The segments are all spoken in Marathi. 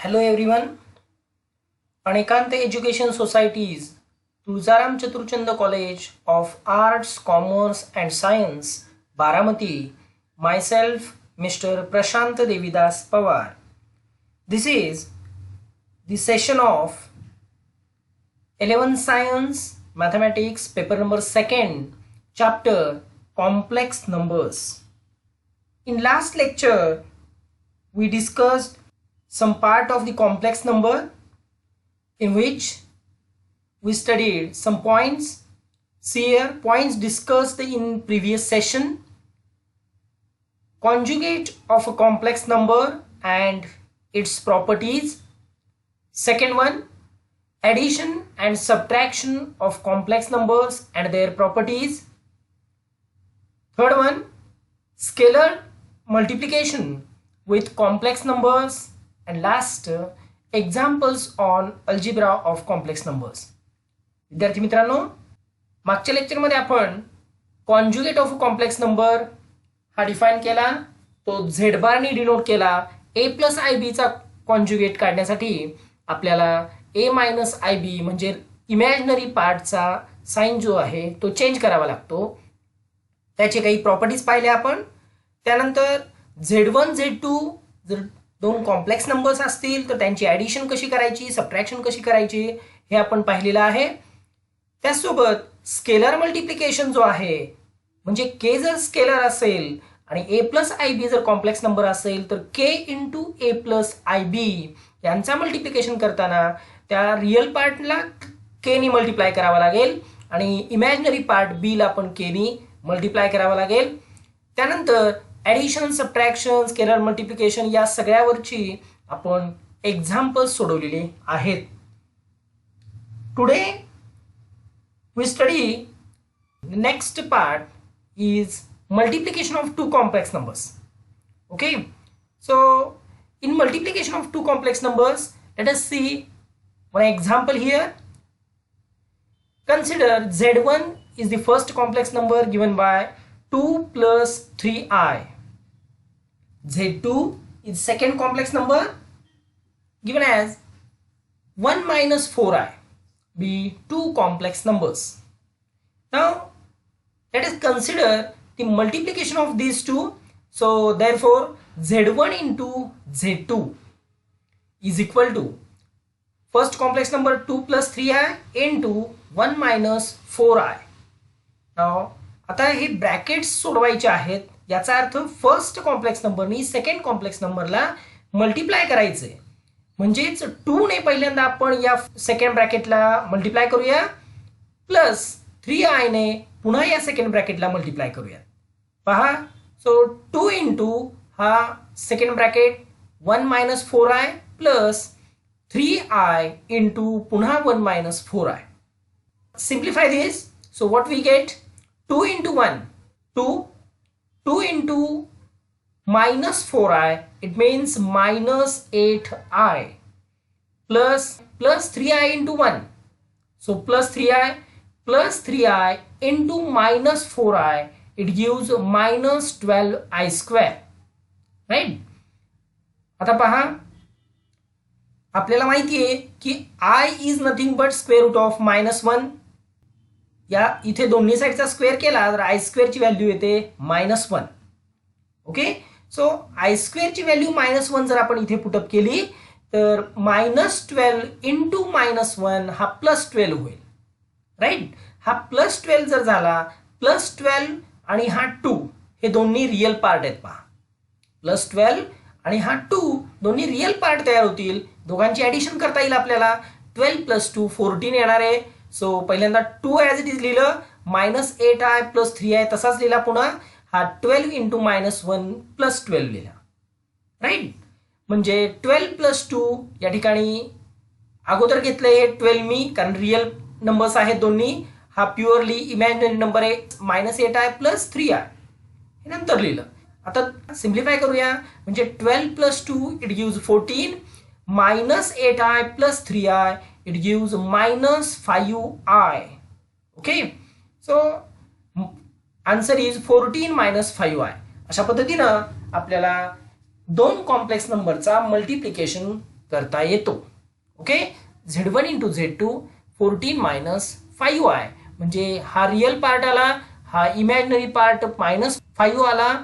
Hello everyone. Anekante Education Societies, Tulsaram Chaturchand College of Arts, Commerce and Science, Baramati. Myself, Mr. Prashant Devidas Pawar. This is the session of 11th Science Mathematics paper number 2nd, chapter Complex Numbers. In last lecture, we discussed some part of the complex number in which we studied some points. See here, points discussed in previous session. Conjugate of a complex number and its properties. Second one, addition and subtraction of complex numbers and their properties. Third one, scalar multiplication with complex numbers. And last, examples on algebra of complex numbers. विद्यार्थी मित्रांनो, मागच्या लेक्चरमध्ये आपण कॉन्जुगेट ऑफ कॉम्प्लेक्स नंबर हा डिफाइन केला. तो झेड बारनी डिनोट केला. ए प्लस आय बी चा कॉन्जुगेट काढण्यासाठी आपल्याला ए मायनस आय बी म्हणजे इमॅजिनरी पार्टचा साइन जो आहे तो चेंज करावा लागतो. त्याचे काही प्रॉपर्टीज पाहिले आपण. त्यानंतर Z1 Z2 जर दोन कॉम्प्लेक्स नंबर्स असतील तर त्यांची ॲडिशन कशी करायची, सबट्रॅक्शन कशी करायची हे आपण पाहिलेलं आहे. त्यासोबत स्केलर मल्टिप्लिकेशन जो आहे म्हणजे के जर स्केलर असेल आणि ए प्लस आय बी जर कॉम्प्लेक्स नंबर असेल तर K into a plus i b यांचा मल्टिप्लिकेशन करताना त्या रिअल पार्टला के नी मल्टिप्लाय करावा लागेल आणि इमॅजिनरी पार्ट बी ला पण के नी मल्टिप्लाय करावा लागेल. त्यानंतर ॲडिशन, सबट्रॅक्शन, स्केलर मल्टिप्लिकेशन या सगळ्यावरची आपण एक्झाम्पल्स सोडवलेले आहेत. Today we study next part is multiplication of two complex numbers. Okay, so in multiplication of two complex numbers, let us see one example here. Consider Z1 is the first complex number given by 2 plus 3i. Z2 is second complex number given as 1 minus 4i, be two complex numbers. Now let us consider the multiplication of these two. So therefore Z1 into Z2 is equal to first complex number 2 plus 3i into 1 minus 4i. Now आता हे ब्रॅकेट्स सोडवायचे आहेत. याचा अर्थ फर्स्ट कॉम्प्लेक्स नंबरनी सेकंड कॉम्प्लेक्स नंबरला मल्टिप्लाय करायचे. म्हणजेच 2 ने पहिल्यांदा आपण या सेकंड ब्रॅकेटला मल्टिप्लाय करूया प्लस 3i ने पुन्हा या सेकंड ब्रॅकेटला मल्टिप्लाय करूया. पहा, सो 2 इंटू हा second bracket 1 minus 4i plus 3i into पुन्हा 1 minus 4i. Simplify this. So what we get 2 into 1, 2 into minus 4i, it means minus 8i plus 3i into 1. So plus 3i into minus 4i, it gives minus 12i square. Right? आता पहा, आपल्याला माहिती आहे की i is nothing but square root of minus 1. या इथे दोन्ही साईडचा स्क्वेअर केला तर आय स्क्वेअरची व्हॅल्यू येते -1. ओके, सो आय स्क्वेअरची व्हॅल्यू -1 जर आपण इथे पुटअप केली तर -12 इंटू -1 हा +12 होईल. राईट, हा +12 जर झाला, +12 आणि हा 2 हे दोन्ही रिअल पार्ट आहेत. पहा, +12 आणि हा 2 दोन्ही रिअल पार्ट तयार होतील. दोघांची ॲडिशन करता येईल आपल्याला. 12 + 2 14 येणार आहे. सो पहिल्यांदा 2 ॲज इट इज लिहिलं, -8i + 3i तसाच लिहिला. पुन्हा हा 12 इंटू -1 + 12 लिहिला. राईट, म्हणजे 12 + 2 या ठिकाणी अगोदर घेतलंय हे 12 मी, कारण रिअल नंबर्स आहेत दोन्ही. हा प्युअरली इमॅजिनरी नंबर आहे -8i + 3i हे नंतर लिहिलं. आता सिम्प्लिफाय करूया. म्हणजे 12 + 2 it gives 14, -8i + 3i it gives -5i. Okay, so answer is 14 - 5i. अशा पद्धतीनं आपल्याला दोन कॉम्प्लेक्स नंबरचा मल्टिप्लिकेशन करता येतो. Okay, Z1 into Z2 14 minus 5i म्हणजे हा रिअल पार्ट आला, हा इमॅजिनरी पार्ट -5 आला.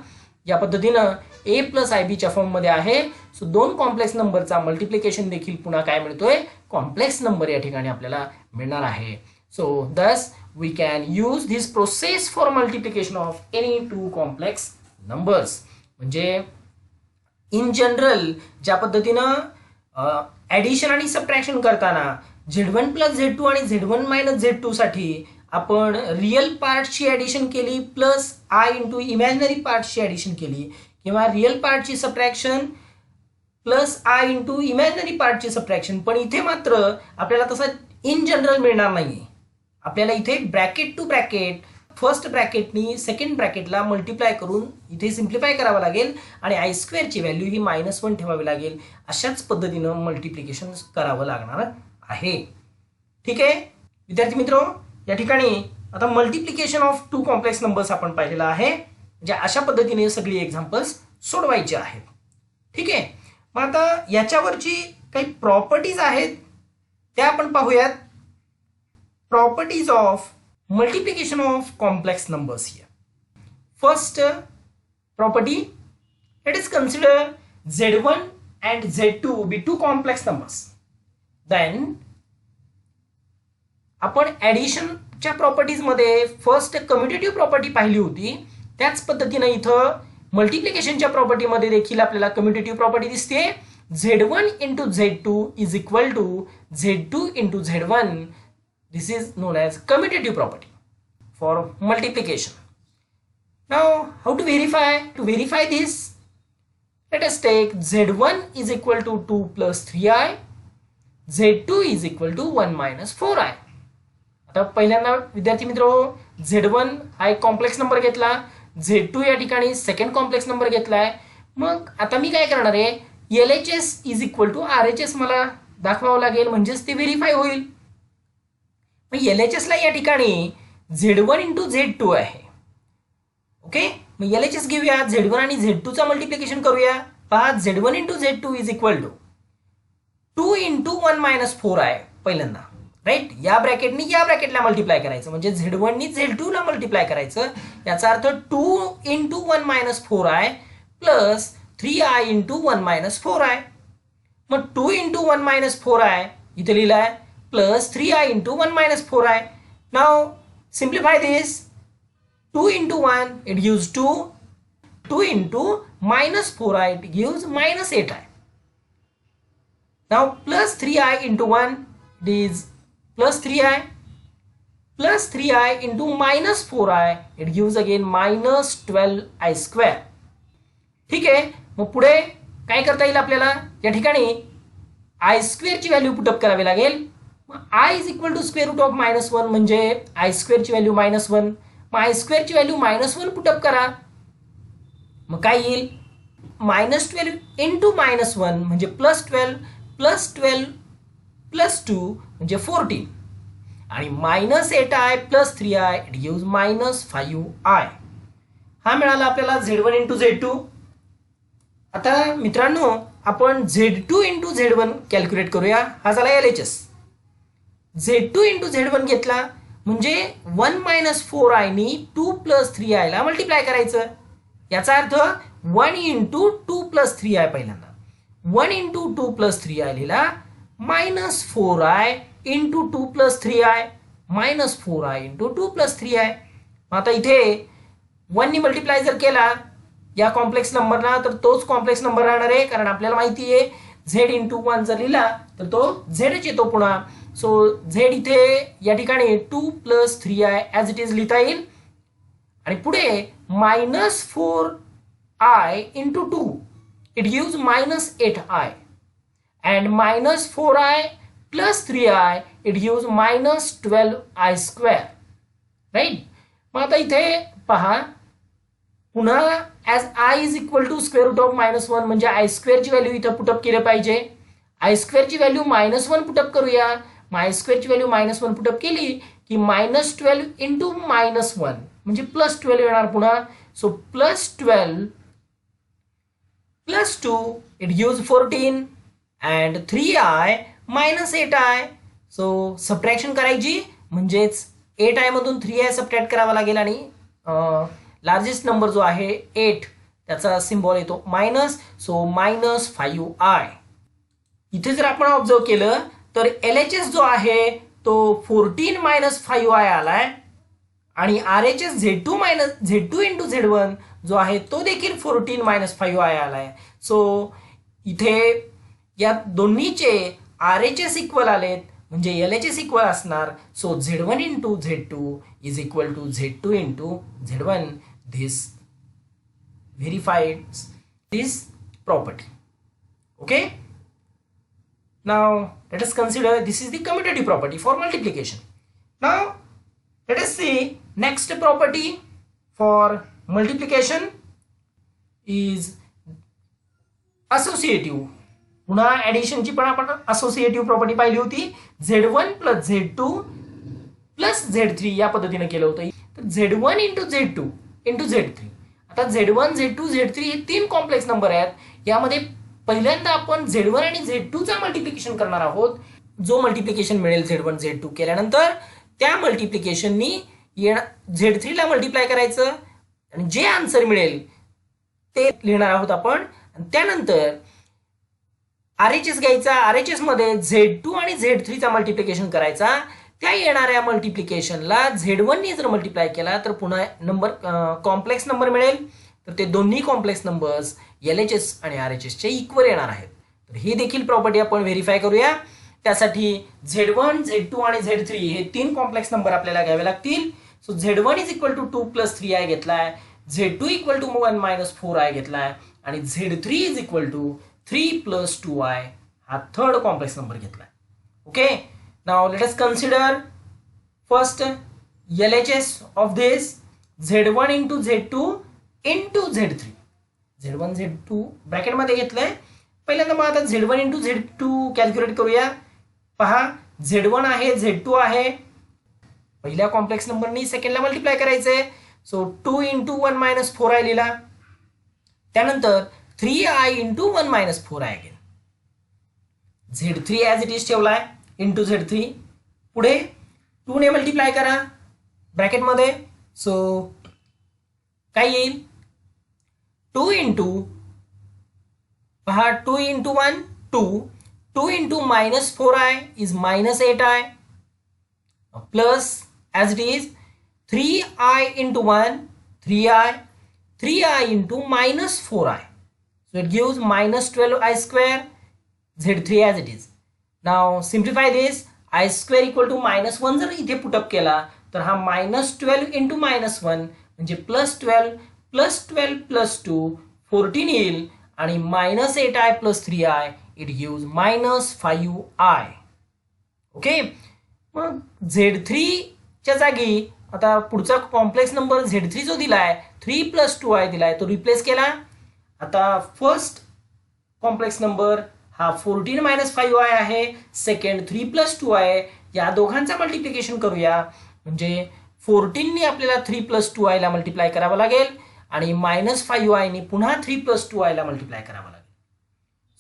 या पद्धतीनं a प्लस आय बीच्या फॉर्ममध्ये आहे. सो दोन कॉम्प्लेक्स नंबरचा मल्टिप्लिकेशन देखील पुन्हा काय मिळतोय, कॉम्प्लेक्स नंबर या ठिकाणी आपल्याला मिळणार आहे. So thus we can use this process for multiplication of any two complex numbers. म्हणजे इन जनरल ज्या पद्धतीनं ॲडिशन आणि सबट्रॅक्शन करताना Z1 प्लस Z2 आणि Z1 मायनस Z2 साठी आपण रिअल पार्टची ॲडिशन केली प्लस आय इंटू इमॅजिनरी पार्टची ॲडिशन केली, किंवा रिअल पार्टची subtraction plus i into imaginary पार्टची सबट्रॅक्शन. पण इथे मात्र आपल्याला तसं इन जनरल मिळणार नाही. आपल्याला इथे ब्रॅकेट टू ब्रॅकेट फर्स्ट ब्रॅकेटनी सेकंड ब्रॅकेटला मल्टिप्लाय करून इथे सिम्प्लिफाय करावं लागेल आणि आय स्क्वेअरची व्हॅल्यू ही -1 ठेवावी लागेल. अशाच पद्धतीनं मल्टिप्लिकेशन करावं लागणार आहे. ठीक आहे विद्यार्थी मित्र, या ठिकाणी आता multiplication of two complex numbers आपण पाहिलेला आहे. म्हणजे अशा पद्धतीने सगळी एक्झाम्पल्स सोडवायचे आहेत. ठीक आहे, मग आता याच्यावरची काही प्रॉपर्टीज आहेत त्या आपण पाहूयात. Properties of multiplication of complex numbers here. First property, let us consider Z1 and Z2 be two complex numbers. Then आपण ॲडिशनच्या प्रॉपर्टीजमध्ये फर्स्ट कम्युटेटिव्ह प्रॉपर्टी पाहिली होती, त्याच पद्धतीनं इथं मल्टिप्लिकेशनच्या प्रॉपर्टीमध्ये देखील आपल्याला कम्युटेटिव्ह प्रॉपर्टी दिसते. Z1 into Z2 is equal to Z2 into Z1. This is known as commutative property for multiplication. Now, how to verify? To verify this, let us take Z1 is equal to 2 plus 3i, Z2 is equal to 1 minus 4i. आता पहिल्यांदा विद्यार्थी मित्र, Z1 हा एक कॉम्प्लेक्स नंबर घेतला, Z2 या ठिकाणी सेकंड कॉम्प्लेक्स नंबर घेतलाय. मग आता मी काय करणार आहे, LHS is equal to RHS मला दाखवावं लागेल, म्हणजेच ते व्हेरीफाय होईल. मग LHS ला या ठिकाणी Z1 इंटू Z2 आहे. ओके, मग LHS घेऊया, Z1 आणि Z2 चा मल्टिप्लिकेशन करूया. पहा, Z1 into Z2 is equal to 2 into 1 minus 4 आहे पहिल्यांदा. राईट, या ब्रॅकेटनी या ब्रॅकेटला मल्टिप्लाय करायचं, म्हणजे Z1 नी Z2 ला मल्टिप्लाय करायचं. याचा अर्थ 2 इंटू 1 मायनस 4 आहे प्लस 3i इंटू 1 मायनस 4 आहे. मग 2 इंटू 1 मायनस 4 आहे इथे लिहिलाय plus 3i into 1 minus 4i. Now simplify this. 2 into 1 it gives 2. 2 into minus 4i it gives minus 8i. Now plus 3i into 1 it is plus 3i. Plus 3i into minus 4i it gives again minus 12i square. ठीक आहे, मग पुढे काय करता येईल आपल्याला, या ठिकाणी आय स्क्वेअरची व्हॅल्यू पुटअप करावी लागेल. I is equal to square root of -1 म्हणजे आय स्क्वेअरची व्हॅल्यू -1. मग आय स्क्वेअरची व्हॅल्यू -1 पुटअप करा. मग काय येईल, -12 इंटू -1 म्हणजे +12 प्लस 12 प्लस 2 म्हणजे 14 आणि -8i plus 3i it gives -5i. हा मिळाला आपल्याला Z1 इंटू Z2. आता मित्रांनो आपण Z2 इंटू Z1 कॅल्क्युलेट करूया. हा झाला LHS. Z2 इंटू Z1 घेतला म्हणजे 1 मायनस 4i नी 2 प्लस 3i ला मल्टिप्लाय करायचं. याचा अर्थ 1 इंटू 2 प्लस 3i पहिल्यांदा 1 इंटू 2 प्लस 3i लिहिला -4i into 2 plus 3i -4i into 2 plus 3i. आता इथे 1 नी मल्टिप्लाय जर केला या कॉम्प्लेक्स नंबरला तर तोच कॉम्प्लेक्स नंबर राहणार आहे, कारण आपल्याला माहिती आहे Z इंटू 1 जर लिहिला तर तो Zच येतो पुन्हा. सो Z इथे या ठिकाणी 2 plus 3i as it is लिहिता येईल आणि पुढे -4i into 2 it gives -8i and -4i plus 3i it gives -12i square. Right, मग आता इथे पहा पुन्हा as i is equal to square root of -1 म्हणजे आय स्क्वेअरची व्हॅल्यू इथं पुटअप केलं पाहिजे. आय स्क्वेअरची व्हॅल्यू -1 पुटअप करूया. आय स्क्वेअरची व्हॅल्यू -1 पुटअप केली की -12 इंटू -1 म्हणजे +12 येणार पुन्हा. So +12 plus 2 it gives 14 and 3i minus 8i. So subtraction करायची म्हणजेच 8i मधून 3i सबट्रॅक्ट करावा लागेल आणि लार्जेस्ट नंबर जो आहे 8 त्याचा सिम्बॉल येतो मायनस. So minus 5i. इथे जर आपण ऑब्झर्व केलं तर LHS जो आहे तो 14 मायनस 5i आलाय आणि RHS Z2 minus Z2 into Z1 जो आहे तो देखील 14 मायनस 5i आलाय. सो इथे या दोन्हीचे RHS इक्वल आलेत म्हणजे LHS इक्वल असणार. So Z1 into Z2 is equal to Z2 into Z1. This verifies this property. Okay, now let us consider this is the commutative property for multiplication. Now let us see next property for multiplication is associative. पुन्हा ॲडिशनची पण आपण असोसिएटिव्ह प्रॉपर्टी पाहिली होती. Z1 plus Z2 plus Z3 या पद्धतीने केलं होतं. तर Z1 into Z2 into Z3. आता Z1 Z2 Z3 हे 3 कॉम्प्लेक्स नंबर आहेत. यामध्ये पहिल्यांदा आपण Z1 आणि Z2 चा मल्टिप्लिकेशन करणार आहोत. जो मल्टिप्लिकेशन मिळेल Z1 Z2 केल्यानंतर त्या मल्टिप्लिकेशननी Z3 ला मल्टिप्लाय करायचं आणि जे आन्सर मिळेल ते लिहिणार आहोत आपण. त्यानंतर RHS घ्यायचा. RHS मध्ये Z2 आणि Z3 चा मल्टिप्लिकेशन करायचा. त्या येणाऱ्या मल्टिप्लिकेशनला Z1 ने जर मल्टिप्लाय केला तर पुन्हा नंबर कॉम्प्लेक्स नंबर मिळेल. तर ते दोन्ही कॉम्प्लेक्स नंबर्स LHS आणि RHS चे इक्वल येणार आहेत. तर ही देखील प्रॉपर्टी आपण व्हेरीफाय करूया. त्यासाठी Z1 Z2 आणि Z3 हे 3 कॉम्प्लेक्स नंबर आपल्याला घ्यावे लागतील. So Z1 is equal to 2 plus 3i घेतलाय. Z2 equal to 1 minus 4i घेतलाय आणि Z3 is equal to 3 plus 2i हा थर्ड कॉम्प्लेक्स नंबर घेतलाय. Okay, now let us consider first LHS of this Z1 into Z2 into Z3. Z1 Z2 bracket मध्ये घेतलंय. पहिल्यांदा मग आता Z1 into Z2 कॅल्क्युलेट करूया. पहा Z1 आहे Z2 आहे. पहिल्या कॉम्प्लेक्स नंबरनी सेकंडला मल्टिप्लाय करायचंय. सो 2 इंटू 1 मायनस 4i लिहिला. त्यानंतर 3i into 1 minus 4i again. Z3 as it is ठेवलाय इंटू Z3. पुढे 2 ने मल्टिप्लाय करा ब्रॅकेटमध्ये. सो काय येईल 2 इंटू पहा 2 into 1 2 into minus 4i is minus 8i plus as it is 3i into 1 3i into minus 4i. So it gives minus 12i square. Z3 as it is. Now simplify this. I square equal to minus 1 जर इथे पुटअप केला तर हा minus 12 इंटू मायनस 1 म्हणजे प्लस 12 प्लस 2 14 येईल आणि minus 8i plus 3i it gives minus 5i. Okay, मग Z3 च्या जागी आता पुढचा कॉम्प्लेक्स नंबर Z3 जो दिलाय 3 प्लस 2i दिलाय तो रिप्लेस केला. आता फर्स्ट कॉम्प्लेक्स नंबर हा 14 मायनस 5i आहे. सेकंड 3 प्लस 2 आहे. या दोघांचा मल्टिप्लिकेशन करूया म्हणजे 14 ने आपल्याला 3 प्लस 2i ला मल्टिप्लाय करावं लागेल आणि मायनस 5i ने पुन्हा 3 प्लस 2i ला मल्टिप्लाय करावं लागेल.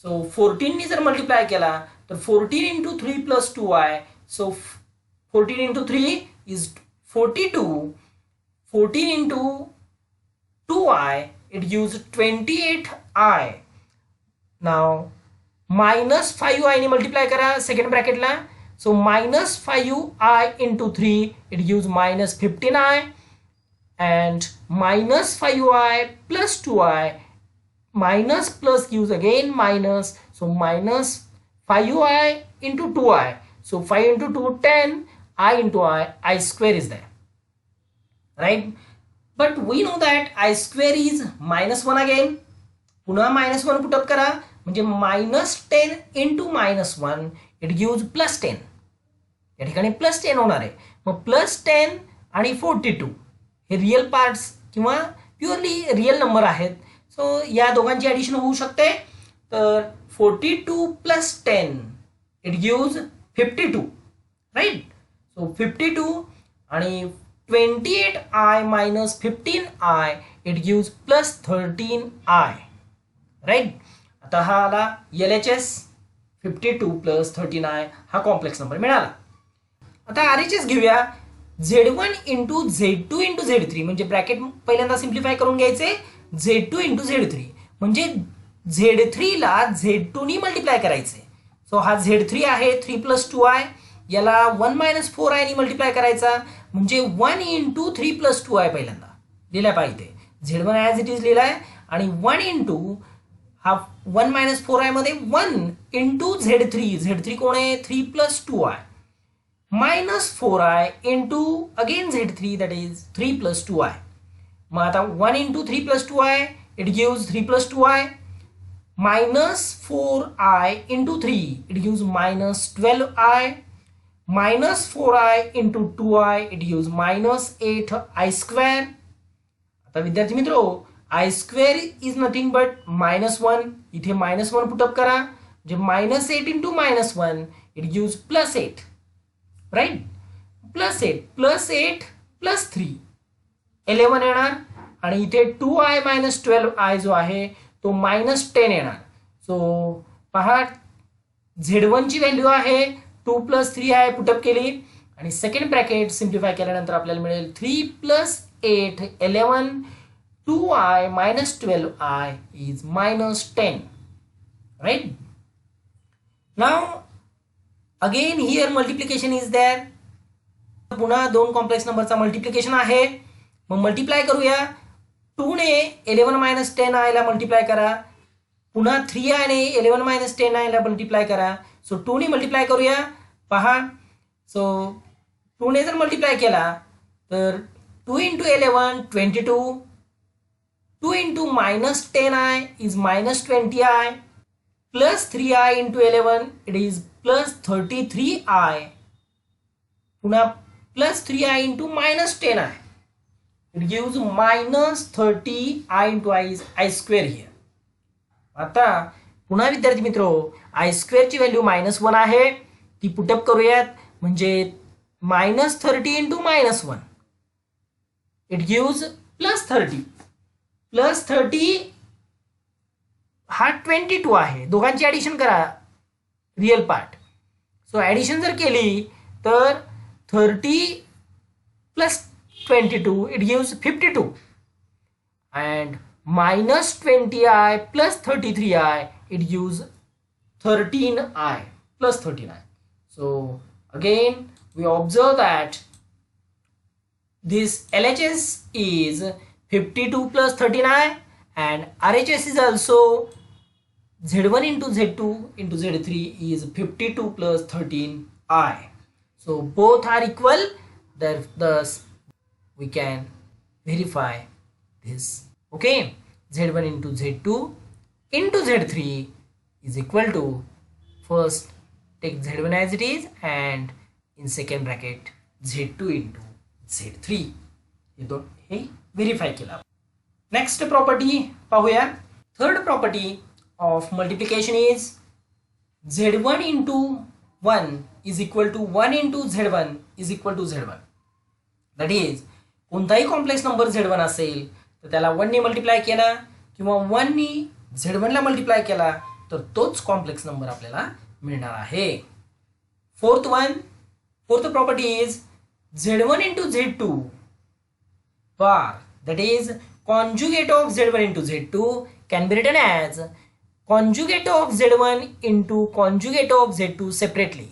सो 14 ने जर मल्टिप्लाय केला तर 14 into 3 plus 2i. So 14 into 3 is 42. 14 into 2i it gives 28i. now minus 5i ने मल्टिप्लाय करा सेकंड ब्रॅकेटला. So minus 5i into 3 it gives minus 15i and minus 5i plus 2i minus plus gives again minus. so minus 5i into 2i. so 5 into 2 10 I into I square is there, right? But we know that I square is minus 1 again. पुन्हा minus 1 put up करा म्हणजे minus 10 into minus 1 it gives plus 10. या ठिकाणी plus 10 होणार आहे. मग plus 10 आणि 42 हे रियल पार्ट्स किंवा प्युअरली रियल नंबर आहेत. सो या दोघांची ॲडिशन होऊ शकते. तर 42 plus 10 it gives 52, right? So 52 आणि 28i minus 15i it gives plus 13i, right? आता हा आला LHS 52 प्लस 39 हा कॉम्प्लेक्स नंबर मिळाला. आता RHS घेऊया. Z1 into Z2 into Z3 म्हणजे ब्रॅकेट पहिल्यांदा सिम्प्लिफाय करून घ्यायचे. Z2 इंटू Z3 म्हणजे Z3 ला Z2 नी मल्टिप्लाय करायचे. सो हा Z3 आहे 3 प्लस 2i, याला 1 मायनस 4i नी मल्टिप्लाय करायचा म्हणजे 1 इंटू 3 प्लस 2i पहिल्यांदा लिहिला पाहिजे. Z1 ॲज इट इज लिहिलाय आणि 1 इंटू हा 1 मायनस 4i मध्ये 1 इंटू Z3 कोण आहे 3 plus 2i minus 4i into again Z3 that is 3 plus 2i. मग आता 1 into 3 plus 2i it gives 3 plus 2i minus 4i into 3 it gives minus 12i minus 4i into 2i it gives minus 8i square. आता विद्यार्थी मित्रो i square is nothing but -1. इथे -1 पुटअप करा म्हणजे -8 into -1 it gives +8. Right +8 plus 3 11 येणार आणि इथे 2i मायनस 12i जो आहे तो -10 येणार. सो पहा Z1 ची व्हॅल्यू आहे 2 प्लस 3i पुटअप केली आणि सेकंड ब्रॅकेट सिम्प्लिफाय केल्यानंतर आपल्याला मिळेल 3 plus 8 11 2i minus 12i is -10. Right now again here multiplication is there. पुन्हा दोन कॉम्प्लेक्स नंबरचा मल्टिप्लिकेशन आहे. मग मल्टिप्लाय करूया. 2 ने 11 मायनस 10i ला मल्टिप्लाय करा. पुन्हा 3i ने 11 मायनस 10i ला मल्टिप्लाय करा. सो 2 ने मल्टिप्लाय करूया. पहा सो 2 ने जर मल्टिप्लाय केला तर 2 into 11 22. 2 into minus 10i is minus 20i plus 3i into 11 it is plus 33i. पुन्हा plus 3i into minus 10i it gives minus 30i into i is i square here. आता पुन्हा विद्यार्थी मित्रो i स्क्वेअर ची व्हॅल्यू -1 आहे ती पुटअप करूयात म्हणजे -30 इंटू -1 इट गिव्स +30. +30 हा 22 आहे. दोघांची ऍडिशन करा रियल पार्ट. सो ऍडिशन जर केली तर 30 plus 22 it gives 52 and minus 20i plus 33i it gives 13i plus 39. So again we observe that this LHS is 52 plus 39 and RHS is also Z1 into Z2 into Z3 is 52 plus 13i. So both are equal, thus we can verify this. Okay, Z1 into Z2 into Z3 is equal to, first take Z1 as it is and in second bracket Z2 into Z3 हे व्हेरीफाय केला. नेक्स्ट प्रॉपर्टी पाहूया. Third property of multiplication is Z1 into 1 is equal to 1 into Z1 is equal to Z1. That is कोणताही कॉम्प्लेक्स नंबर Z1 असेल तर त्याला 1 ने मल्टिप्लाय केला किंवा 1 ने Z1 ला मल्टिप्लाय केला तर तोच कॉम्प्लेक्स नंबर आपल्याला मिळणार आहे. Fourth property is Z1 into Z2 bar, that is conjugate of Z1 into Z2 can be written as conjugate of Z1 into conjugate of Z2 separately.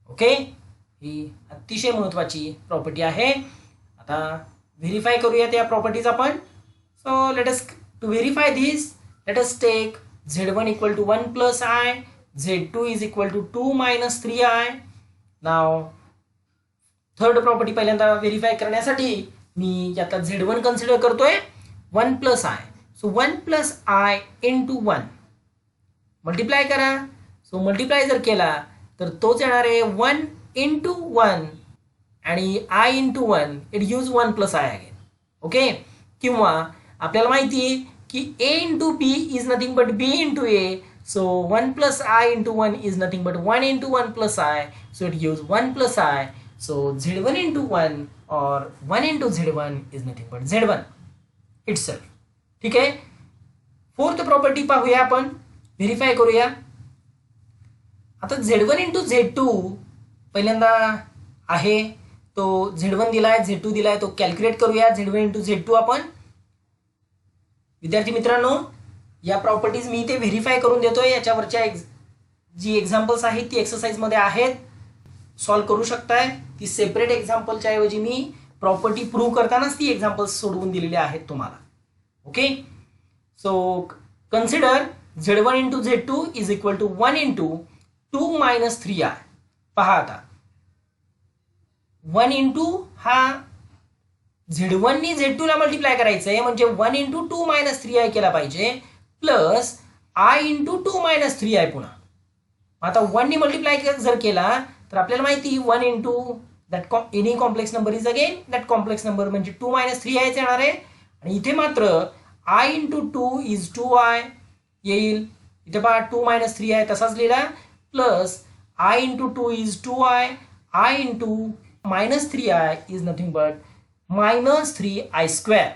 Okay, ही अतिशय महत्वाची प्रॉपर्टी आहे. आता व्हेरीफाय करूया त्या प्रॉपर्टीज आपण. So let us to verify this let us take Z1 equal to 1 plus i, Z2 is equal to 2 minus 3i. Now third property पहिल्यांदा व्हेरीफाय करण्यासाठी मी यातला Z1 कन्सिडर करतोय 1 plus i. So 1 plus i into 1 multiply करा. सो मल्टिप्लाय जर केला तर तोच येणार आहे 1 इंटू 1 आणि i into 1 it gives 1 plus i again. Okay, किंवा आपल्याला माहिती आहे की a into b is nothing but b into a. So 1 plus i into 1 is nothing but 1 into 1 plus i. So it gives 1 plus i. So Z1 into 1 or 1 into Z1 is nothing but Z1 itself. ठीक आहे. फोर्थ प्रॉपर्टी पाहूया आपण, व्हेरीफाय करूया. आता Z1 इंटू Z2 पहिल्यांदा आहे, तो Z1 दिलाय, Z2 दिलाय, तो कॅल्क्युलेट करूया. Z1 इंटू Z2 आपण. विद्यार्थी मित्रांनो, या प्रॉपर्टीज मी इथे व्हेरीफाय करून देतोय. याच्यावरच्या जी एक्झाम्पल्स आहेत ती एक्सरसाइजमध्ये आहेत, सॉल्व्ह करू शकताय. ती सेपरेट एक्झाम्पलच्या ऐवजी मी प्रॉपर्टी प्रूव्ह करतानाच ती एक्झाम्पल्स सोडवून दिलेले आहेत तुम्हाला. Okay, so consider Z1 into Z2 is equal to 1 into 2 minus 3i. पहा आता 1 इंटू हा Z1 नी Z2 ला मल्टिप्लाय करायचं आहे, म्हणजे 1 इंटू 2 मायनस 3i केला पाहिजे, plus i into 2 minus 3i पुन्हा. आता 1 नी मल्टिप्लाय जर केला तर आपल्याला माहिती 1 into that any complex number is again that complex number, म्हणजे 2 मायनस 3i येणार आहे. आणि इथे मात्र i इंटू 2 इज 2i येईल. इथे पहा 2 मायनस 3i तसाच लिहिला, plus i into 2 is 2i, i into minus 3i is nothing but minus 3i square.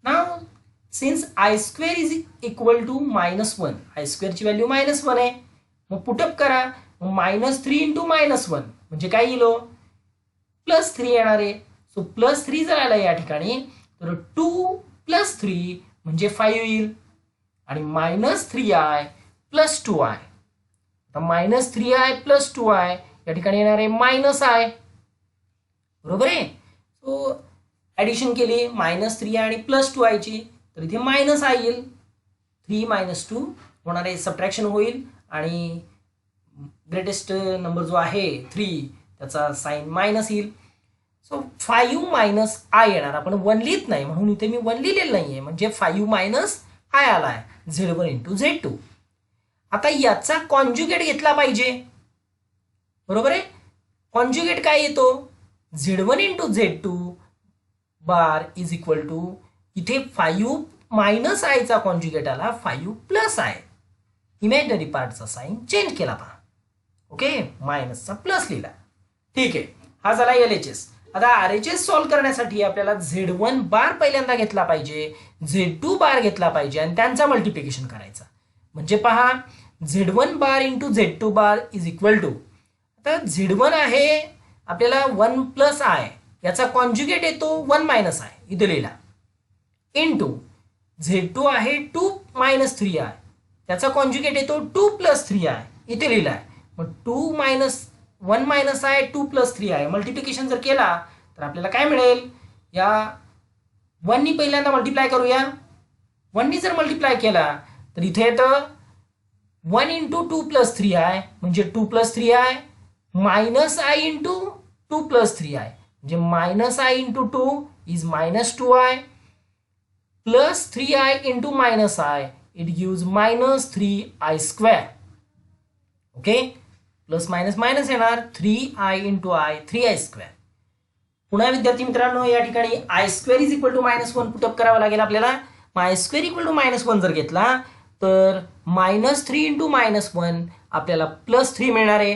Now since i square is equal to minus 1, i स्क्वेअरची व्हॅल्यू मायनस 1 आहे, मग पुटअप करा. मायनस 3 इंटू मायनस 1 म्हणजे काय येईल, प्लस 3 येणार आहे. सो प्लस 3 जर आला या ठिकाणी तर 2 प्लस 3 म्हणजे 5 येईल, आणि मायनस 3i प्लस 2i. आता मायनस 3i प्लस 2i या ठिकाणी येणार आहे मायनस i, बरोबर आहे. सो ऍडिशन केली मायनस 3i आणि प्लस 2i ची, तर इथे मायनस i येईल. 3 मायनस 2 होणार आहे, सबट्रॅक्शन होईल, आणि ग्रेटेस्ट नंबर जो आहे 3 त्याचा साइन मायनस येईल. सो 5 मायनस i येणार. आपण 1 लिहित नाही म्हणून इथे मी 1 लिहिलेलं नाहीये, म्हणजे 5 मायनस i आलाय Z1 इंटू Z2. आता याचा कॉन्ज्युगेट घेतला पाहिजे, बरोबर आहे. कॉन्ज्युगेट काय येतो, Z1 into Z2 bar is equal to, इथे 5 मायनस i चा कॉन्ज्युगेट आला 5 प्लस i. इमॅजिनरी पार्टचा साइन चेंज केला पहा. ओके, मायनसचा प्लस लिहिला. ठीक आहे, हा झाला LHS. आता RHS सॉल्व्ह करण्यासाठी आपल्याला Z1 बार पहिल्यांदा घेतला पाहिजे, Z2 बार घेतला पाहिजे, आणि त्यांचा मल्टिप्लिकेशन करायचा. म्हणजे पहा Z1 bar into Z2 bar is equal to, आता Z1 आहे आपल्याला 1 प्लस i, याचा कॉन्ज्युगेट येतो 1 मायनस i इथे लिहिला, इंटू Z2 आहे 2 मायनस 3i, त्याचा कॉन्ज्युगेट येतो 2 प्लस 3i इथे लिहिलाय. मग 2 minus 1 minus i 2 plus 3i multiplication जर केला तर आपल्याला काय मिळेल, या 1 नी पहिल्यांदा मल्टिप्लाय करूया. 1 नी जर मल्टिप्लाय केला तर इथे येतं 1 इंटू 2 प्लस 3i म्हणजे 2 plus 3i, minus i into 2 plus 3i म्हणजे minus i into 2 is minus 2i, plus 3i into minus i it gives minus 3i square. Okay, plus minus minus येणार, 3i into i 3i square. पुन्हा विद्यार्थी मित्रांनो या ठिकाणी i square is equal to minus 1 put up करावं लागेल आपल्याला. i square equal to minus 1 जर घेतला तर मायनस 3 इंटू मायनस 1 आपल्याला प्लस 3 मिळणार आहे,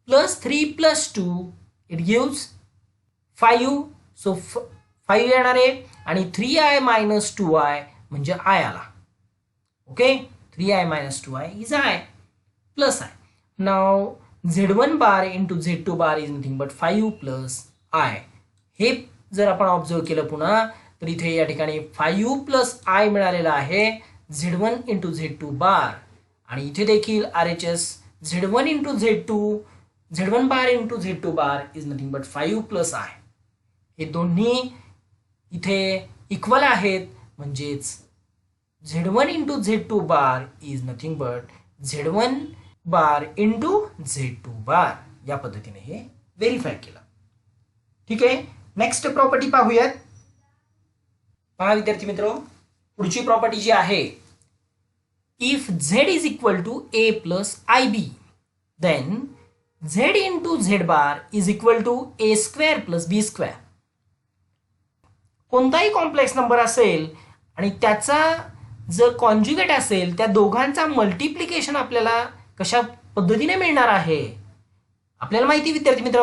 plus 3 plus 2 it gives 5. So 5 येणार आहे, आणि 3i मायनस 2i म्हणजे i आला. Okay, 3i minus 2i is i plus i. Now Z1 bar into Z2 bar is nothing but 5 plus i. हे जर आपण ऑब्झर्व केलं पुन्हा तर इथे या ठिकाणी 5 प्लस i मिळालेला आहे Z1 इंटू Z2 बार, आणि इथे देखील RHS Z1 into Z1 bar into Z2 bar is nothing but 5 plus i. हे दोन्ही इथे इक्वल आहेत, म्हणजेच Z1 into Z2 bar is nothing but Z1 bar into Z2 बार. या पद्धतीने हे व्हेरीफाय केलं. ठीक आहे, नेक्स्ट प्रॉपर्टी पाहूयात. पहा विद्यार्थी मित्र, पुढची प्रॉपर्टी जी आहे, if Z is equal to A plus IB then Z into Z bar is equal to A square plus B square. कोणताही कॉम्प्लेक्स नंबर असेल आणि त्याचा जर कॉन्ज्युगेट असेल, त्या दोघांचा मल्टिप्लिकेशन आपल्याला कशा पद्धतीने मिळणार आहे आपल्याला माहिती. विद्यार्थी मित्र,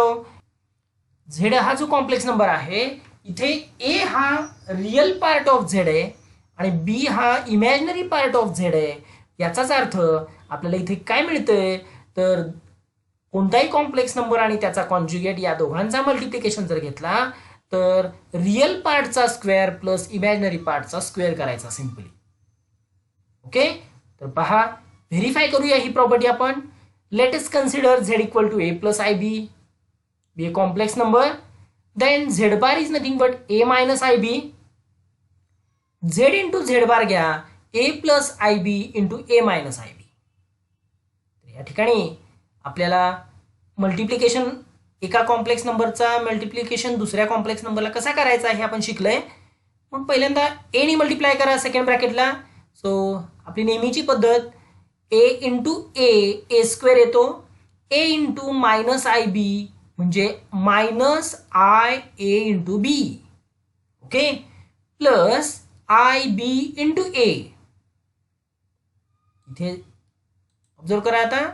Z हा जो कॉम्प्लेक्स नंबर आहे, इथे A हा रियल पार्ट ऑफ Z आहे आणि B हा इमॅजिनरी पार्ट ऑफ Z आहे, याचाच अर्थ आपल्याला इथे काय मिळतंय तर कोणताही कॉम्प्लेक्स नंबर आणि त्याचा कॉन्जुगेट या दोघांचा मल्टिप्लिकेशन जर घेतला तर रिअल पार्टचा स्क्वेअर प्लस इमॅजिनरी पार्टचा स्क्वेअर करायचा सिंपली. ओके, तर पहा व्हेरीफाय करूया ही प्रॉपर्टी आपण. Let us consider z equal to a plus ib be a complex number, then z bar is nothing but a minus ib. z into z bar घ्या a plus ib into a minus ib. या ठिकाणी आपल्याला मल्टिप्लिकेशन एका कॉम्प्लेक्स नंबरचा मल्टिप्लिकेशन दुसऱ्या कॉम्प्लेक्स नंबरला कसा करायचा हे आपण शिकलोय. मग पहिल्यांदा a ने मल्टिप्लाय करा सेकंड ब्रॅकेटला. सो आपली नेहमीची पद्धत a इंटू ए स्क्वेअर येतो, a into minus i b म्हणजे minus i a into b. Okay, plus i b into a. इथे ऑब्झर्व करा. आता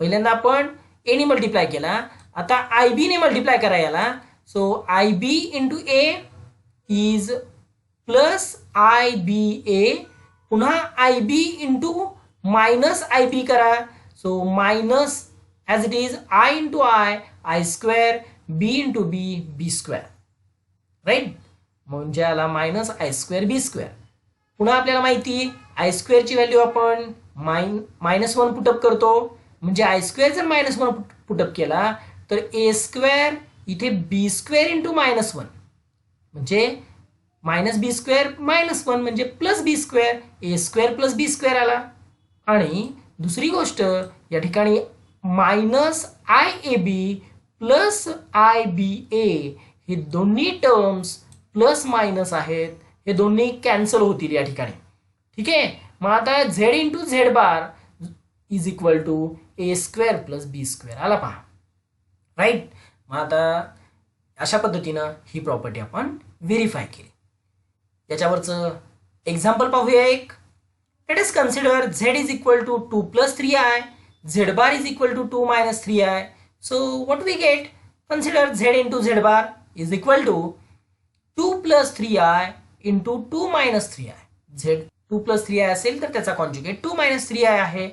पहिल्यांदा आपण ए ने मल्टिप्लाय केला, आता आय बी ने मल्टिप्लाय करा याला. So i b into a is plus i b a, पुन्हा i b into minus i b करा. So minus as it is i into i square, b into b square. Right, म्हणजे आला minus i square b square. पुन्हा आपल्याला माहिती आय स्क्वेअरची व्हॅल्यू आपण -1 पुटअप करतो, म्हणजे आय स्क्वेअर जर -1 पुटअप केला तर ए स्क्वेअर इथे बी स्क्वेअर इंटू -1 म्हणजे मायनस बी स्क्वेअर -1 म्हणजे plus B square, a square plus B square आला. आणि दुसरी गोष्ट या ठिकाणी minus i a b plus i b a हे दोन्ही टर्म्स प्लस मायनस आहेत, हे दोन्ही कॅन्सल होतील या ठिकाणी. ठीक आहे, मग आता Z into Z bar is equal to A square plus B square आला पहा. राईट, मग आता अशा पद्धतीनं ही प्रॉपर्टी आपण व्हेरीफाय केली. याच्यावरचं एक्झाम्पल पाहूया एक. Late us consider z is equal to 2 plus 3i, z bar is equal to 2 minus 3i. So what we get? Consider z into z bar is equal to 2 plus 3i into 2 minus 3i. z 2 plus 3i असेल तर त्याचा कॉन्जुगेट 2 minus 3i आहे.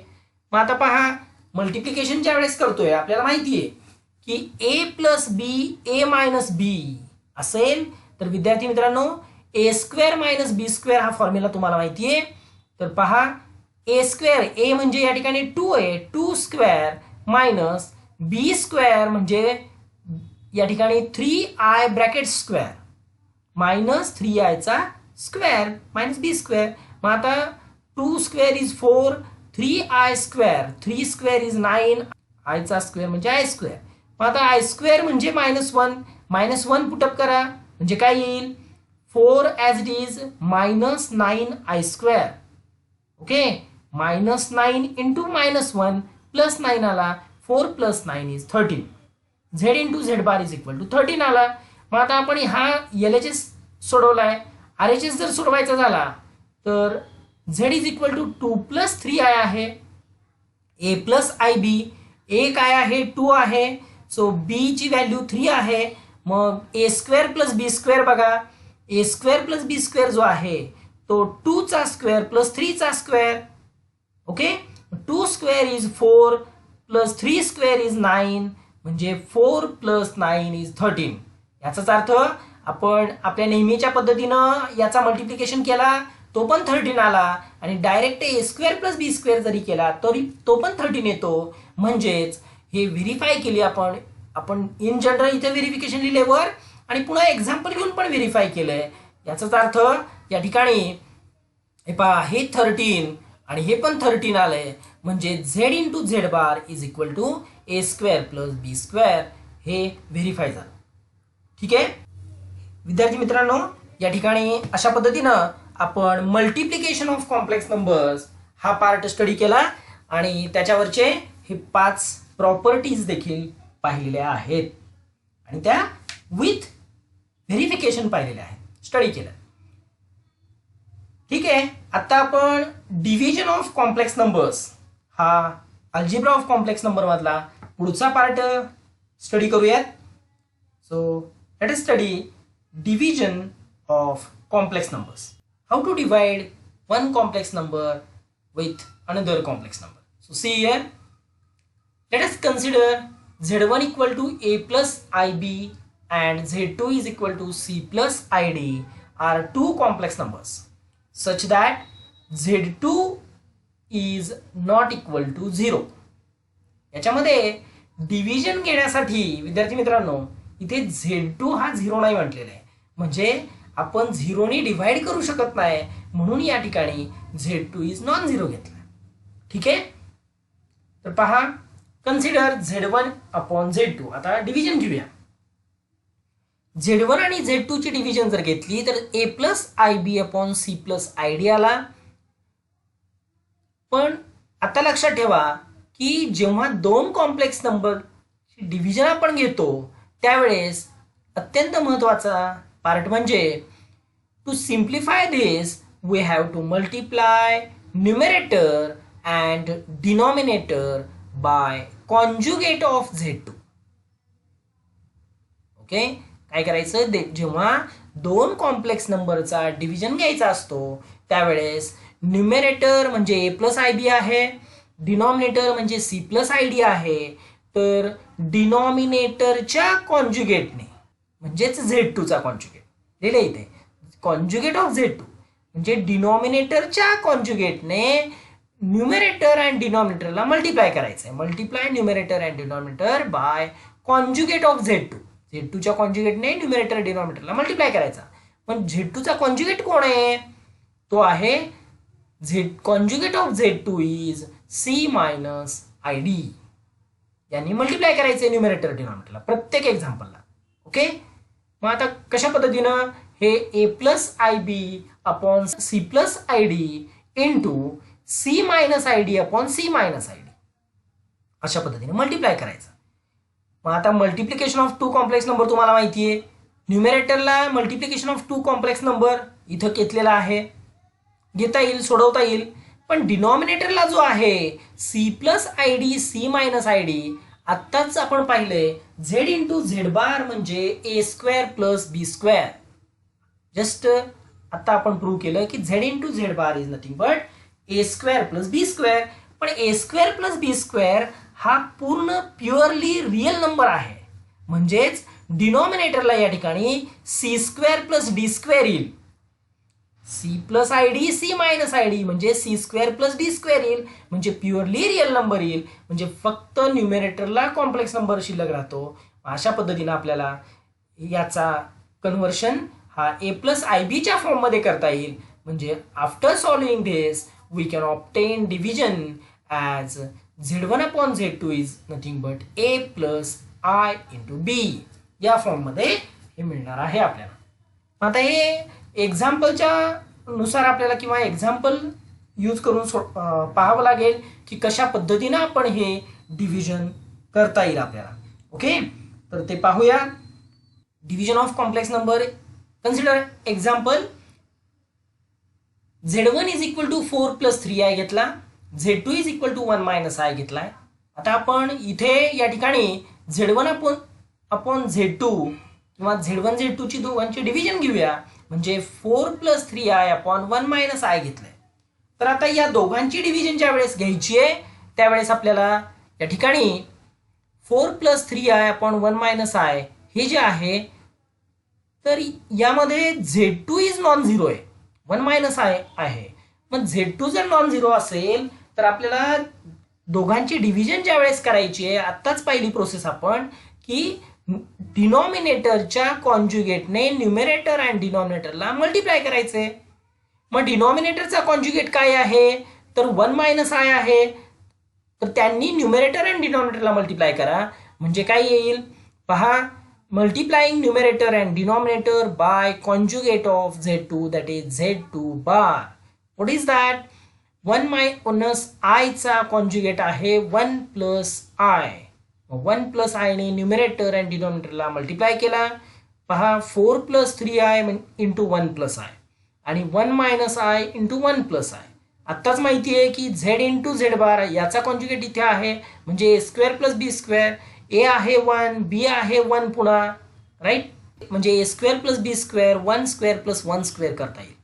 मग आता पहा मल्टिप्लिकेशन ज्या वेळेस करतोय आपल्याला माहिती आहे की a plus b a minus b असेल तर विद्यार्थी मित्रांनो a square minus B square हा फॉर्म्युला तुम्हाला माहिती आहे. तर पहा ए स्क्वेअर, ए म्हणजे या ठिकाणी 2 आहे, 2 स्क्वेअर मायनस बी स्क्वेअर म्हणजे या ठिकाणी 3i bracket square minus 3i चा स्क्वेअर मायनस बी स्क्वेअर. मग आता 2 square is 4, 3i square, 3 square is 9, I चा स्क्वेअर म्हणजे आय स्क्वेअर. मग आता आय स्क्वेअर म्हणजे -1 पुटअप करा म्हणजे काय येईल 4 as it is -9i square. Okay, -9 into -1 plus 9 आला, 4 plus 9 is 13. Z into Z bar is equal to 13 आला. मग आता आपण हा LHS सोडवलाय, RHS जर सोडवायचा झाला तर Z is equal to 2 plus 3i आहे, ए प्लस आय बी, ए काय आहे 2 आहे, सो बी ची व्हॅल्यू 3 आहे. मग ए स्क्वेअर प्लस बी स्क्वेअर बघा, ए स्क्वेअर प्लस बी स्क्वेअर जो आहे तो 2 चा स्क्वेअर प्लस 3 चा square. Okay, 2 square is 4 plus 3 square is 9 म्हणजे 4 प्लस 9 इज 13. याचाच अर्थ आपण आपल्या नेहमीच्या पद्धतीनं याचा मल्टिप्लिकेशन केला तो पण 13 आला आणि डायरेक्ट ए स्क्वेअर प्लस बी स्क्वेअर जरी केला तरी तो पण 13 येतो. म्हणजेच हे व्हेरीफाय केली आपण इन जनरल इथे व्हेरिफिकेशन लिहिल्यावर आणि पुन्हा एक्झाम्पल घेऊन पण व्हेरीफाय केलंय. याचाच अर्थ या ठिकाणी हे पहा हे 13 आणि हे पण 13 आलंय म्हणजे Z into Z bar is equal to A square plus B square हे व्हेरीफाय झालं. ठीक आहे विद्यार्थी मित्रांनो, या ठिकाणी अशा पद्धतीनं आपण मल्टिप्लिकेशन ऑफ कॉम्प्लेक्स नंबर्स हा पार्ट स्टडी केला आणि त्याच्यावरचे हे 5 प्रॉपर्टीज देखील पाहिलेल्या आहेत आणि त्या विथ व्हेरिफिकेशन पाहिलेल्या आहेत, स्टडी केलं. ठीक आहे, आता आपण डिव्हिजन ऑफ कॉम्प्लेक्स नंबर्स हा अल्जेब्रा ऑफ कॉम्प्लेक्स नंबर मधला पुढचा पार्ट स्टडी करूयात. So let us study division of complex numbers. How to divide one complex number with another complex number. So see here, let us consider Z1 equal to A plus IB and Z2 is equal to C plus ID are two complex numbers such that Z2 is not equal to 0. याच्यामध्ये डिव्हिजन घेण्यासाठी विद्यार्थी मित्रांनो इथे Z2 हा 0 नाही म्हटलेला आहे, म्हणजे आपण 0 ने डिवाइड करू शकत नाही, म्हणून या ठिकाणी Z2 इज नॉन झिरो घेतला. ठीक आहे, तर पहा, कन्सिडर Z1 अपॉन Z2. आता डिव्हिजन घेऊया. Z1 आणि Z2 ची डिव्हिजन जर घेतली तर A plus IB upon C plus ID आला. पण आता लक्षात ठेवा की जेव्हा दोन कॉम्प्लेक्स नंबर डिव्हिजन आपण घेतो त्यावेळेस अत्यंत महत्त्वाचा पार्ट म्हणजे to simplify this we have to multiply numerator and denominator by conjugate of Z2. Okay, काय करायचं, जेव्हा दोन कॉम्प्लेक्स नंबरचा डिव्हिजन घ्यायचा असतो त्यावेळेस न्यूमरेटर म्हणजे A प्लस IB आहे, डिनॉमिनेटर म्हणजे C प्लस ID आहे, तर डिनॉमिनेटरच्या कॉन्जुगेटने म्हणजेच Z2चा कॉन्जुगेट दिले इथे, कॉन्जुगेट ऑफ Z2 म्हणजे डिनॉमिनेटरच्या कॉन्जुगेटने न्यूमरेटर अँड डिनॉमिनेटरला मल्टिप्लाय करायचं आहे. Multiply numerator and denominator by conjugate of Z2. Z2च्या कॉन्जुगेटने न्यूमरेटर डिनॉमिनेटरला मल्टिप्लाय करायचा. पण Z2चा कॉन्जुगेट कोण आहे, तो आहे conjugate of Z2 is C minus ID. यांनी मल्टिप्लाय करायचे न्यूमरेटर डिनॉमिनेटरला प्रत्येक एक्झाम्पलला. ओके, मग आता कशा पद्धतीनं हे A plus IB upon C plus ID into C minus ID upon C minus ID अशा पद्धतीने मल्टिप्लाय करायचं. मग आता multiplication of two complex number तुम्हाला माहिती आहे, न्यूमरेटरला multiplication of two complex number इथं घेतलेला आहे, घेता येईल, सोडवता येईल. पण डिनॉमिनेटरला जो आहे C plus ID C minus ID आत्ताच आपण पाहिलंय Z इंटू Z बार म्हणजे A square plus B square. Just आता आपण प्रूव्ह केलं की Z into Z bar is nothing but A square plus B square. पण A square plus B square हा पूर्ण प्युअरली रिअल नंबर आहे, म्हणजेच डिनॉमिनेटरला या ठिकाणी C square plus D square येईल. C plus ID C minus ID म्हणजे C square plus D square येईल, म्हणजे प्युअरली रिअल नंबर येईल, म्हणजे फक्त न्यूमरेटरला कॉम्प्लेक्स नंबर शिल्लक राहतो. अशा पद्धतीने आपल्याला याचा कन्व्हर्शन हा A प्लस IB च्या फॉर्म मध्ये करता येईल. म्हणजे after solving this we can obtain division as Z1 upon Z2 is nothing but A plus I into B. या फॉर्म मध्ये हे मिळणार आहे आपल्याला. आता हे एक्झाम्पलच्या नुसार आपल्याला किंवा एक्झाम्पल यूज करून पाहावं लागेल की कशा पद्धतीने आपण हे डिव्हिजन करता येईल आपल्याला. ओके, तर ते पाहूया. Division of complex number. Consider example, Z1 is equal to 4 plus 3i घेतला, Z2 is equal to 1 minus i घेतलाय. आता आपण इथे या ठिकाणी Z1 अपॉन Z2 किंवा Z1 Z2 ची दोघांची डिव्हिजन घेऊया, म्हणजे 4 plus 3i upon 1 minus i घेतलंय. तर आता या दोघांची डिव्हिजन ज्या वेळेस घ्यायची आहे त्यावेळेस आपल्याला या ठिकाणी 4 plus 3i upon 1 minus i हे जे आहे, तर यामध्ये Z2 इज नॉन झिरो आहे, 1 मायनस i आहे. मग Z2 जर नॉन झिरो असेल तर आपल्याला दोघांची डिव्हिजन ज्या वेळेस करायची आहे, आत्ताच पहिली प्रोसेस आपण की डिनॉमिनेटरच्या कॉन्जुगेटने न्यूमरेटर अँड डिनॉमिनेटरला मल्टिप्लाय करायचे. मग डिनॉमिनेटरचा कॉन्जुगेट काय आहे, तर 1 मायनस i आहे, तर त्यांनी न्यूमरेटर अँड डिनॉमिनेटरला मल्टिप्लाय करा. म्हणजे काय येईल पहा, multiplying numerator and denominator by conjugate of Z2 that is Z2 bar. What is that, 1 minus i चा कॉन्जुगेट आहे 1 प्लस i. 1 प्लस i ने न्यूमरेटर अँड डिनॉमिनेटरला मल्टिप्लाय केला. पहा 4 plus 3i into 1 plus i आणि 1 minus i into 1 plus i. आत्ताच माहिती आहे की Z इंटू Z बार याचा कॉन्जुगेट इथे आहे, म्हणजे A square plus B square. A आहे 1, B आहे 1 पुन्हा, राईट, म्हणजे A square plus B square 1 square plus 1 square करता येईल.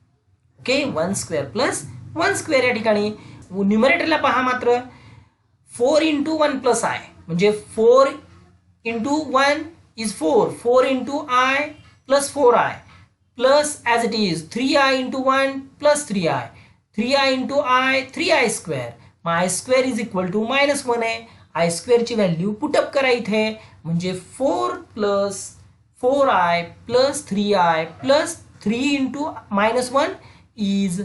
ओके, 1 स्क्वेअर प्लस 1 स्क्वेअर या ठिकाणी न्यूमरेटरला पहा मात्र 4 into 1 plus I म्हणजे 4 into 1 is 4, 4 into I plus 4I plus as it is 3I into 1 plus 3I, 3I into I 3I square, मग I square is equal to -1 आहे. I square ची व्हॅल्यू पुटअप करा इथे म्हणजे 4 plus 4I plus 3I plus 3 into -1 is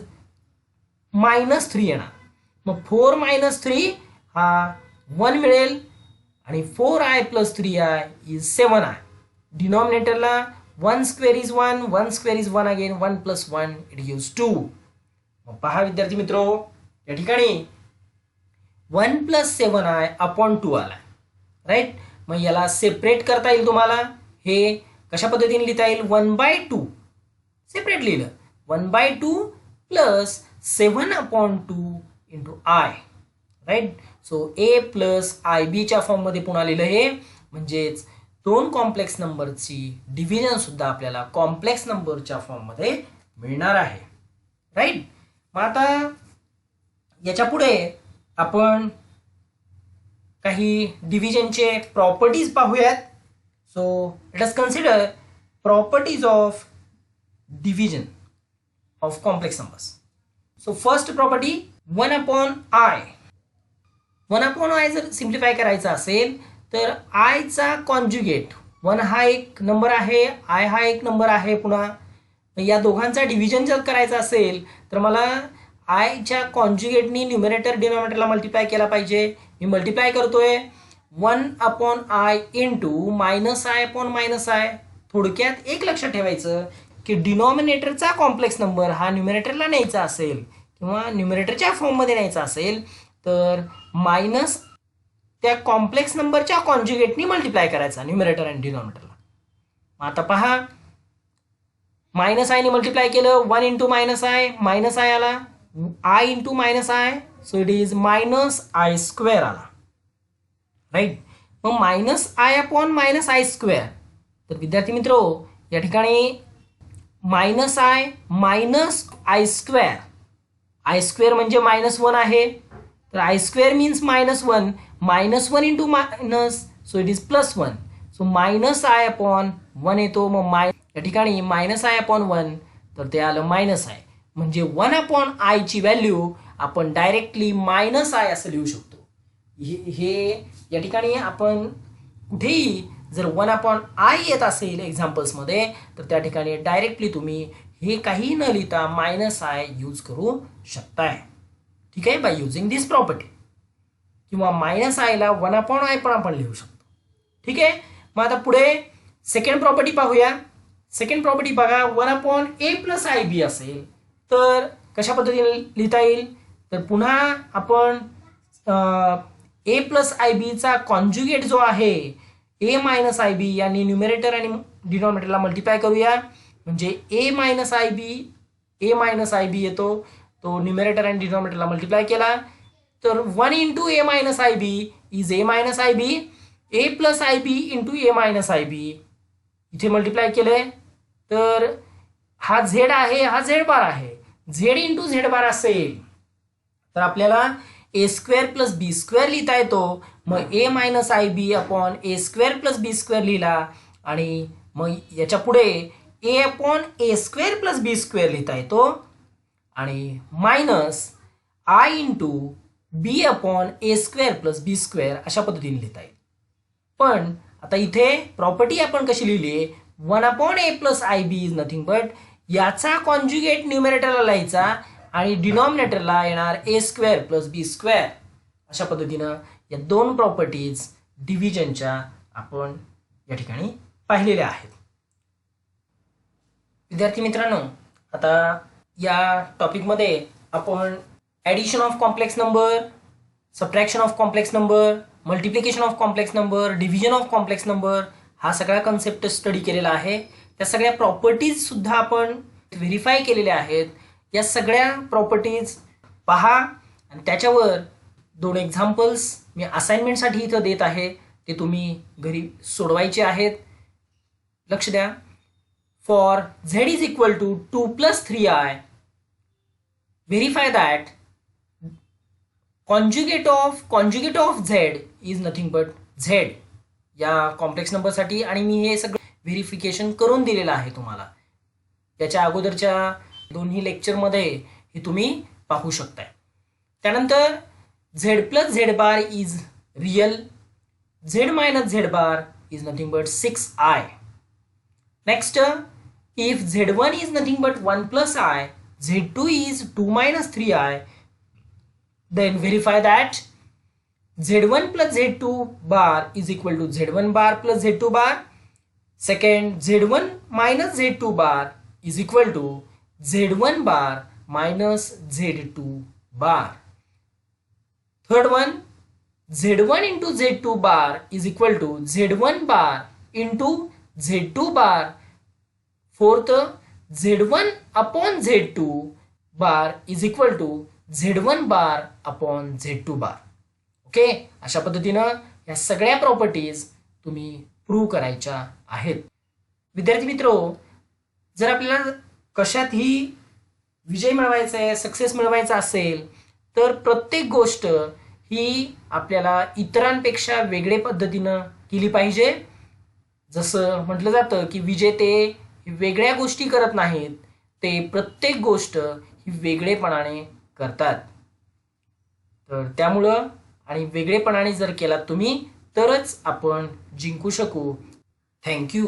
-3 येणार. मग 4 minus 3 हा 1 मिळेल आणि 4I plus 3I is 7I. डिनॉमिनेटरला 1 square is 1, 1 square is 1 again, 1 plus 1 it gives 2. मग पहा विद्यार्थी मित्रो या ठिकाणी 1 plus 7I upon 2 आला, राईट. मग याला सेपरेट करता येईल तुम्हाला. हे कशा पद्धतीने लिहिता येईल? 1/2 सेपरेट लिहिलं 1/2 plus 7 upon 2 into I, right. So A plus IB च्या फॉर्ममध्ये पुन्हा लिहिलं हे, म्हणजेच दोन कॉम्प्लेक्स नंबरची डिव्हिजन सुद्धा आपल्याला कॉम्प्लेक्स नंबरच्या फॉर्ममध्ये मिळणार आहे, राईट. मग आता याच्या पुढे आपण काही डिव्हिजनचे प्रॉपर्टीज पाहूयात. So let us consider properties of division of complex numbers. So first property 1 upon I. 1 upon I जर सिम्प्लिफाय करायचा असेल तर I चा कॉन्ज्युगेट, 1 हा एक नंबर आहे, I हा एक नंबर आहे. पुन्हा या दोघांचा डिव्हिजन जर करायचा असेल तर मला I च्या कॉन्ज्युगेटनी न्यूमरेटर डिनॉमिनेटरला मल्टिप्लाय केला पाहिजे. मी मल्टिप्लाय करतोय 1 upon I into -I upon -I. थोडक्यात एक लक्षात ठेवायचं की डिनॉमिनेटरचा कॉम्प्लेक्स नंबर हा न्यूमरेटरला न्यायचा असेल किंवा न्यूमरेटरच्या फॉर्ममध्ये न्यायचा असेल तर मायनस त्या कॉम्प्लेक्स नंबरच्या कॉन्ज्युगेटनी मल्टिप्लाय करायचा न्यूमरेटर आणि डिनॉमिनेटरला. आता पहा -I ने मल्टिप्लाय केलं 1 इंटू -I आला, I into -I, so it is -I square आला, राईट. मग -I अपॉन -I स्क्वेअर. तर विद्यार्थी मित्रो या ठिकाणी -I स्क्वेअर, I स्क्वेअर म्हणजे -1 आहे, तर I square means -1, -1 into minus, so it is +1. So -I upon 1 येतो. मग या ठिकाणी -I अपॉन 1 तर ते आलं -I, म्हणजे 1 अपॉन I ची व्हॅल्यू आपण डायरेक्टली -I असं लिहू शकतो. हे या ठिकाणी आपण कुठेही जर 1 अपॉन I येत असेल एक्झाम्पल्समध्ये तर त्या ठिकाणी डायरेक्टली तुम्ही हे काही न लिहिता -I यूज करू शकताय, ठीक आहे, बाय युजिंग दिस प्रॉपर्टी. किंवा -I ला 1 अपॉन I पण आपण लिहू शकतो, ठीक आहे. मग आता पुढे सेकंड प्रॉपर्टी पाहूया. सेकंड प्रॉपर्टी बघा 1 अपॉन A प्लस IB असेल तर कशा पद्धतीने लिहिता येईल? तर पुन्हा आपण A प्लस IB चा कॉन्ज्युगेट जो आहे A मायनस IB यांनी न्यूमरेटर आणि डिनॉमिनेटरला मल्टिप्लाय करूया, म्हणजे A मायनस IB येतो, तो न्यूमरेटर आणि डिनॉमिनेटरला मल्टिप्लाय केला तर 1 into A minus IB is A minus IB, A plus IB into A minus IB इथे मल्टिप्लाय केले तर हा Z आहे, हा Z बार आहे. Z इंटू Z बार असेल तर आपल्याला A square plus B square लिहिता येतो. मग A minus IB upon A square plus B square लिहिला आणि मग याच्या पुढे A upon A square plus B square लिहिता येतो आणि minus I into B upon A square plus B square अशा पद्धतीने लिहिता येईल. पण आता इथे प्रॉपर्टी आपण कशी लिहिली? 1 upon A plus IB is nothing but याचा कॉन्ज्युगेट न्यूमरेटरला लिहायचा आणि डिनॉमिनेटरला येणार A square plus B square. अशा पद्धतीनं या दोन प्रॉपर्टीज डिव्हिजनच्या आपण या ठिकाणी पाहिलेल्या आहेत. विद्यार्थी मित्रांनो, आता या टॉपिकमध्ये आपण addition of complex number, subtraction of complex number, multiplication of complex number, division of complex number हा सगळा कन्सेप्ट स्टडी केलेला आहे. त्या सगळ्या प्रॉपर्टीज सुद्धा आपण व्हेरीफाय केलेल्या आहेत. या सगळ्या प्रॉपर्टीज पहा आणि त्याच्यावर 2 एक्झाम्पल्स मी असाइनमेंटसाठी इथं देत आहे, ते तुम्ही घरी सोडवायचे आहेत. लक्ष द्या. For Z is equal to 2 + 3I, verify that conjugate of Z is nothing but Z या कॉम्प्लेक्स नंबरसाठी. आणि मी हे सगळं व्हेरिफिकेशन करून दिलेलं आहे तुम्हाला. त्याच्या अगोदरच्या दोन्ही लेक्चरमध्ये हे तुम्ही पाहू शकताय. त्यानंतर Z plus Z bar is real. Z minus Z bar is nothing but 6i. Next, if z1 is nothing but 1 plus I, z2 is 2 minus 3i, then verify that z1 plus z2 bar is equal to z1 bar plus z2 bar. Second, z1 minus z2 bar is equal to z1 bar minus z2 bar. Third one, z1 into z2 bar is equal to z1 bar into z2 bar. Fourth, z1 upon z2 bar is equal to z1 bar upon z2 bar. Okay, अशा पद्धतीनं या सगळ्या प्रॉपर्टीज तुम्ही प्रूव्ह करायच्या आहेत. विद्यार्थी मित्रो, जर आपल्याला कशातही विजय मिळवायचा आहे, सक्सेस मिळवायचा असेल, तर प्रत्येक गोष्ट ही आपल्याला इतरांपेक्षा वेगळे पद्धतीनं केली पाहिजे. जसं म्हटलं जातं की विजेते वेगळ्या गोष्टी करत नाहीत, ते प्रत्येक गोष्ट ही वेगळेपणाने करतात. तर त्यामुळं आणि वेगळेपणाने जर केलात तुम्ही, तरच आपण जिंकू शकू. थँक्यू.